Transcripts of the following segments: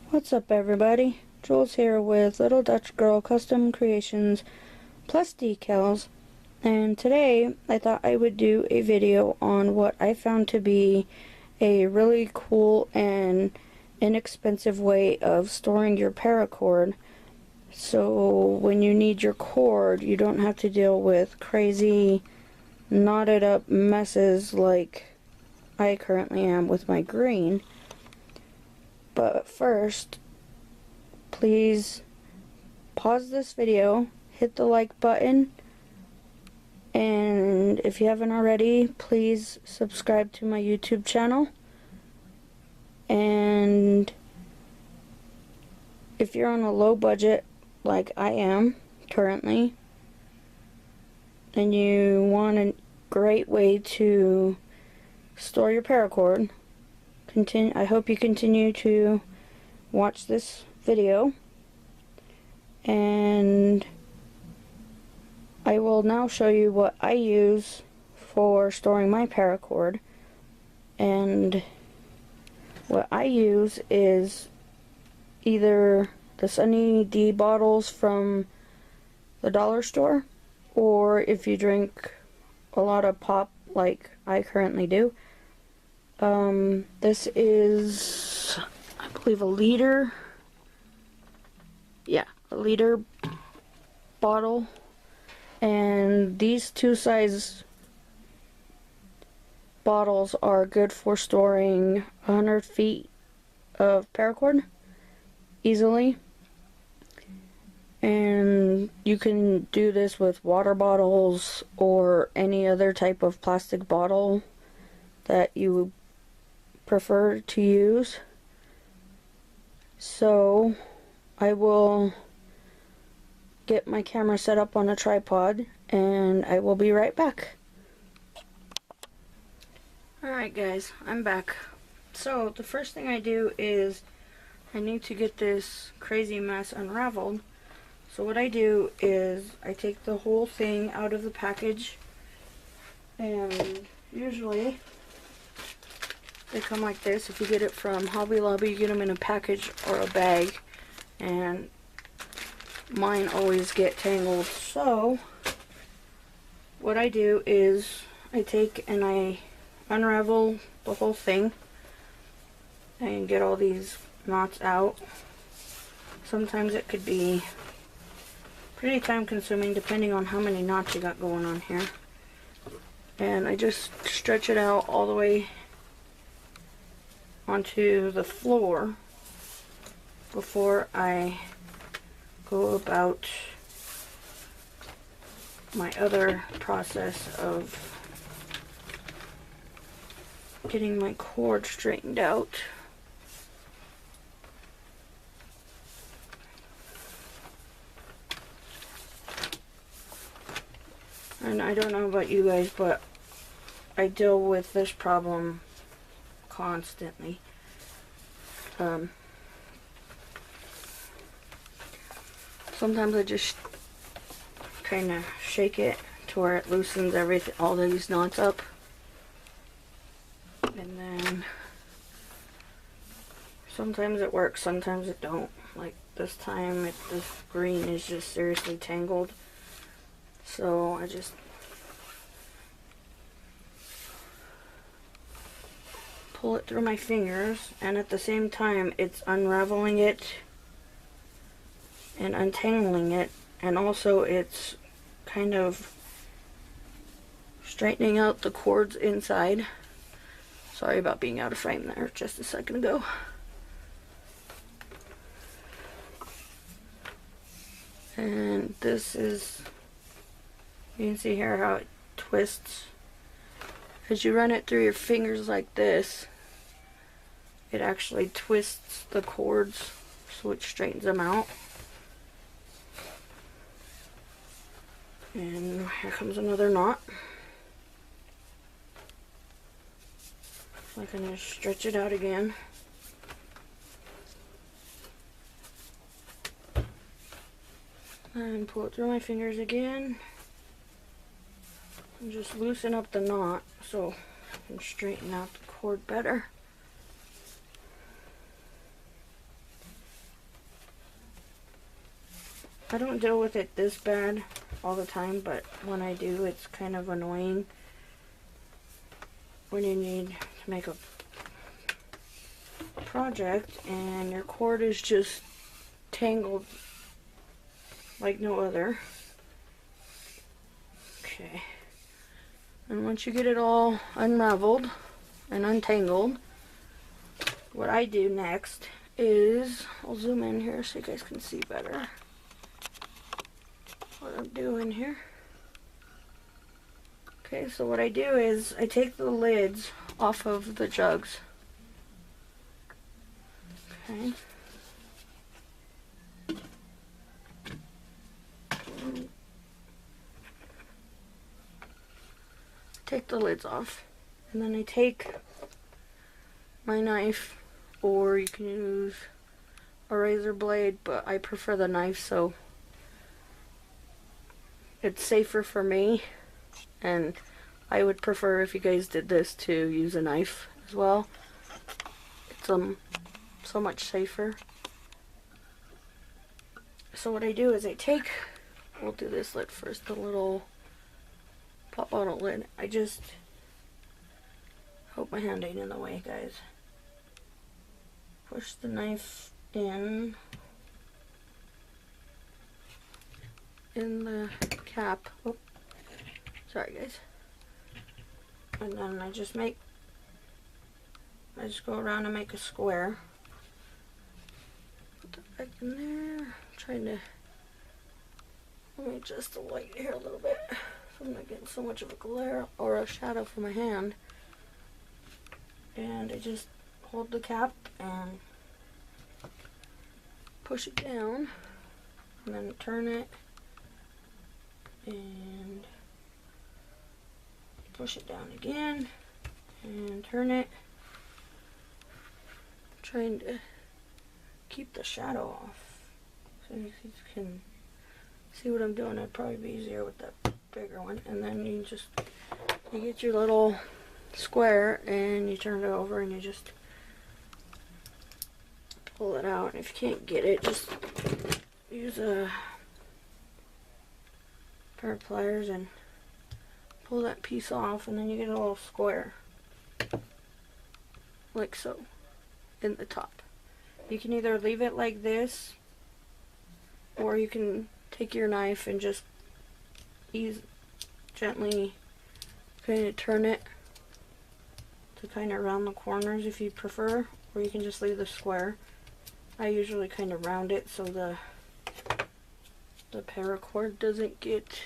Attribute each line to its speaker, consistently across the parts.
Speaker 1: What's up everybody, Jules here with Little Dutch Girl Custom Creations plus decals, and today I thought I would do a video on what I found to be a really cool and inexpensive way of storing your paracord, so when you need your cord you don't have to deal with crazy knotted up messes like I currently am with my green. But first, please pause this video, hit the like button, and if you haven't already, please subscribe to my YouTube channel. And if you're on a low budget like I am currently, and you want a great way to store your paracord, I hope you continue to watch this video, and I will now show you what I use for storing my paracord. And what I use is either the Sunny D bottles from the dollar store, or if you drink a lot of pop like I currently do, this is, I believe, a liter bottle, and these two size bottles are good for storing 100 feet of paracord easily. And you can do this with water bottles or any other type of plastic bottle that you prefer to use. So I will get my camera set up on a tripod and I will be right back. Alright guys, I'm back. So the first thing I do is I need to get this crazy mess unraveled. So what I do is I take the whole thing out of the package, and usually they come like this. If you get it from Hobby Lobby, you get them in a package or a bag, and mine always get tangled. So what I do is I take and I unravel the whole thing and get all these knots out. Sometimes it could be pretty time consuming depending on how many knots you got going on here. And I just stretch it out all the way onto the floor before I go about my other process of getting my cord straightened out. And I don't know about you guys, but I deal with this problem constantly. Sometimes I just kind of shake it to where it loosens everything, all these knots up, and then sometimes it works, sometimes it don't. Like this time, this green is just seriously tangled, so I just pull it through my fingers, and at the same time it's unraveling it and untangling it, and also it's kind of straightening out the cords inside. Sorry about being out of frame there just a second ago. And this is, you can see here how it twists. As you run it through your fingers like this, it actually twists the cords so it straightens them out. And here comes another knot. So I can just stretch it out again. And pull it through my fingers again. and just loosen up the knot so I can straighten out the cord better. I don't deal with it this bad all the time, but when I do, it's kind of annoying when you need to make a project and your cord is just tangled like no other. Okay. And once you get it all unraveled and untangled, what I do next is, I'll zoom in here so you guys can see better what I'm doing here. Okay, so what I do is I take the lids off of the jugs. Okay. Take the lids off, and then I take my knife, or you can use a razor blade, but I prefer the knife so it's safer for me, and I would prefer if you guys did this to use a knife as well. It's so much safer. So what I do is I take, we'll do this lid first, the little pop bottle lid. I just hope my hand ain't in the way, guys. Push the knife in the cap. Oh, sorry guys. And then I just go around and make a square. Put that back in there. I'm trying to, let me adjust the light here a little bit so I'm not getting so much of a glare or a shadow from my hand. And I just hold the cap and push it down, and then turn it and push it down again and turn it, trying to keep the shadow off. So you can see what I'm doing. It'd probably be easier with that bigger one. And then you get your little square and you turn it over and you just pull it out. And if you can't get it, just use a pair of pliers and pull that piece off, and then you get a little square like so in the top. You can either leave it like this, or you can take your knife and just gently kind of turn it to kind of round the corners if you prefer, or you can just leave the square. I usually kind of round it so the paracord doesn't get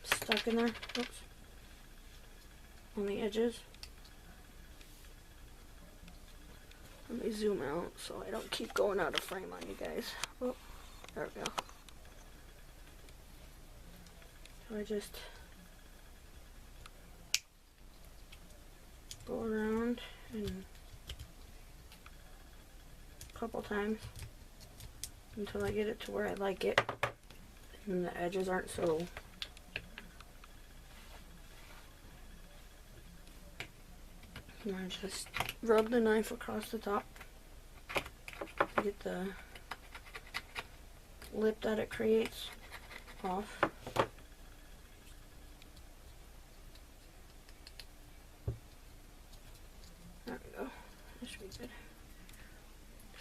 Speaker 1: stuck in there. Oops. On the edges. Let me zoom out so I don't keep going out of frame on you guys. Oh, there we go. So I just go around and a couple times until I get it to where I like it and the edges aren't so and I just rub the knife across the top to get the lip that it creates off. There we go. That should be good.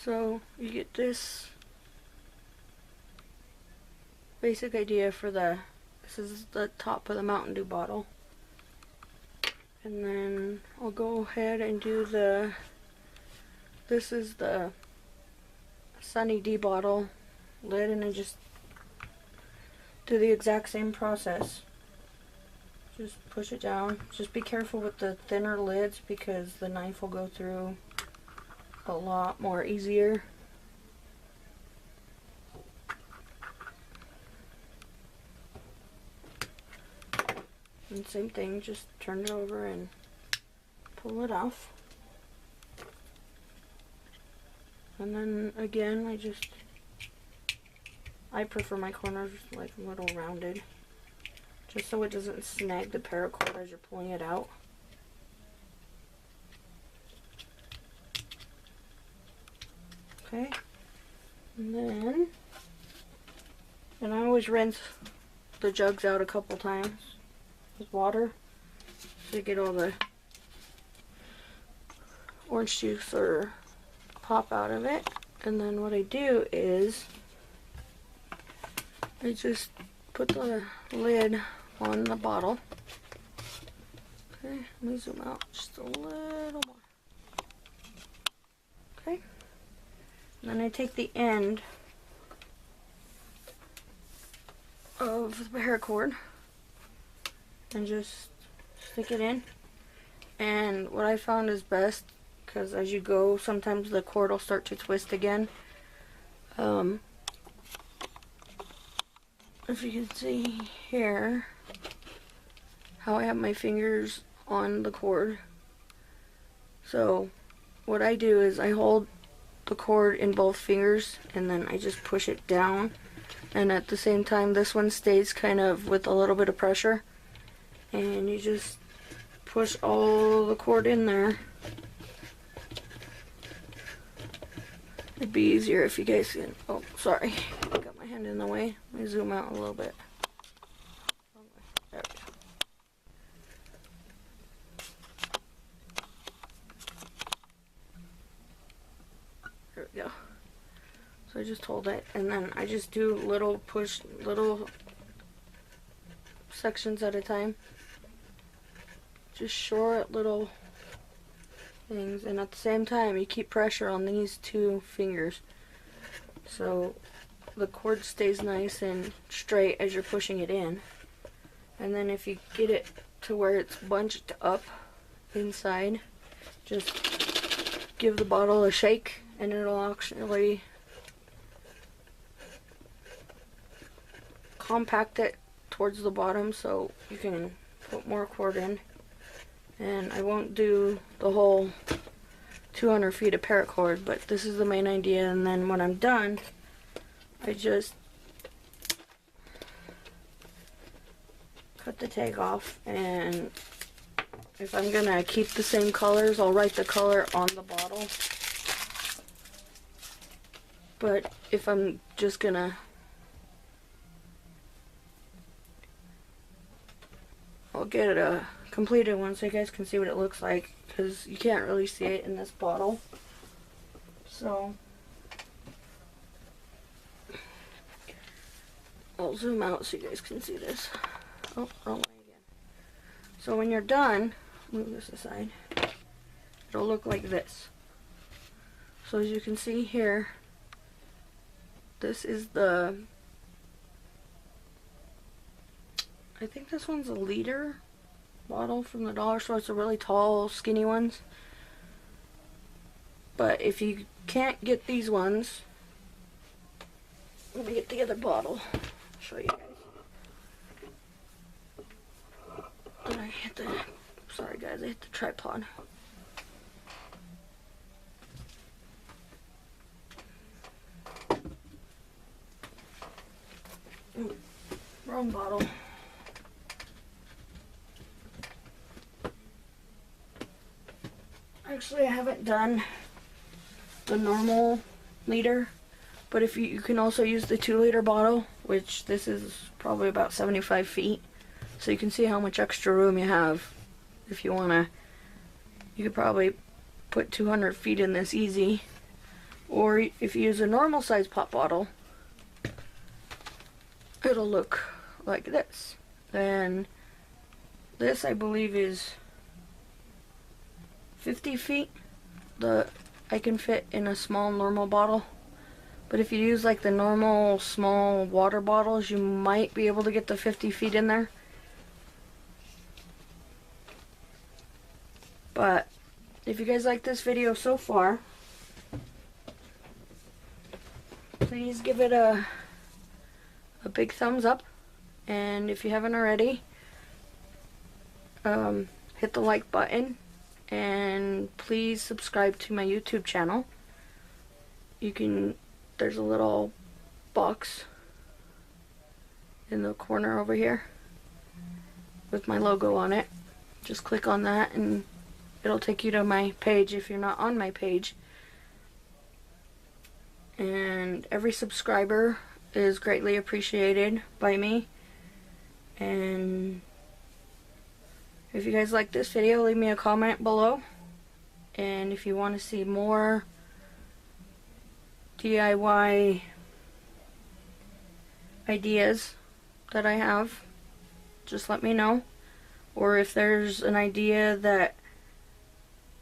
Speaker 1: So you get this basic idea for this is the top of the Mountain Dew bottle. And then I'll go ahead and do this is the Sunny D bottle lid, and I just do the exact same process. Just push it down. Just be careful with the thinner lids because the knife will go through a lot more easier. And same thing, just turn it over and pull it off. And then again, I prefer my corners like a little rounded. just so it doesn't snag the paracord as you're pulling it out. Okay, and I always rinse the jugs out a couple times with water to get all the orange juice or pop out of it. And then what I do is I just put the lid on the bottle. Okay, let me zoom out just a little more. Okay, and then I take the end of the paracord and just stick it in. And what I found is best, because as you go, sometimes the cord will start to twist again. If you can see here, how I have my fingers on the cord. So what I do is I hold the cord in both fingers and then I just push it down, and at the same time this one stays kind of with a little bit of pressure, and you just push all the cord in there. It'd be easier if you guys can, oh sorry, I got my hand in the way. Let me zoom out a little bit. There we go. There we go. So I just hold it, and then I just do little sections at a time. Just short little things, and at the same time you keep pressure on these two fingers so the cord stays nice and straight as you're pushing it in. And then if you get it to where it's bunched up inside, just give the bottle a shake and it'll actually compact it towards the bottom so you can put more cord in. And I won't do the whole 200 feet of paracord, but this is the main idea. And then when I'm done, I just cut the tag off, and if I'm gonna keep the same colors, I'll write the color on the bottle. But if I'm just gonna, I'll get a completed one so you guys can see what it looks like, because you can't really see it in this bottle. So I'll zoom out so you guys can see this. Oh, wrong way again. So when you're done, move this aside, it'll look like this. So as you can see here, this is the, I think this one's a liter bottle from the dollar store. It's a really tall, skinny ones. But if you can't get these ones, let me get the other bottle. I'll show you guys. Did I hit the, sorry guys, I hit the tripod. Ooh, wrong bottle. Actually, I haven't done the normal liter, but if you can also use the 2-liter bottle, which this is probably about 75 feet, so you can see how much extra room you have. If you wanna, you could probably put 200 feet in this easy. Or if you use a normal size pop bottle, it'll look like this. And this, I believe, is 50 feet. I can fit in a small normal bottle, but if you use like the normal small water bottles, you might be able to get the 50 feet in there. But if you guys like this video so far, please give it a big thumbs up, and if you haven't already, hit the like button. And please subscribe to my YouTube channel. You can, there's a little box in the corner over here. with my logo on it. Just click on that and it'll take you to my page if you're not on my page. And every subscriber is greatly appreciated by me. And if you guys like this video, leave me a comment below. And if you want to see more DIY ideas that I have, just let me know. Or if there's an idea that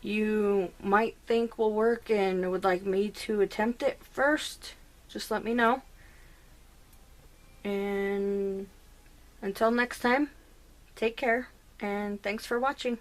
Speaker 1: you might think will work and would like me to attempt it first, just let me know. And until next time, take care and thanks for watching.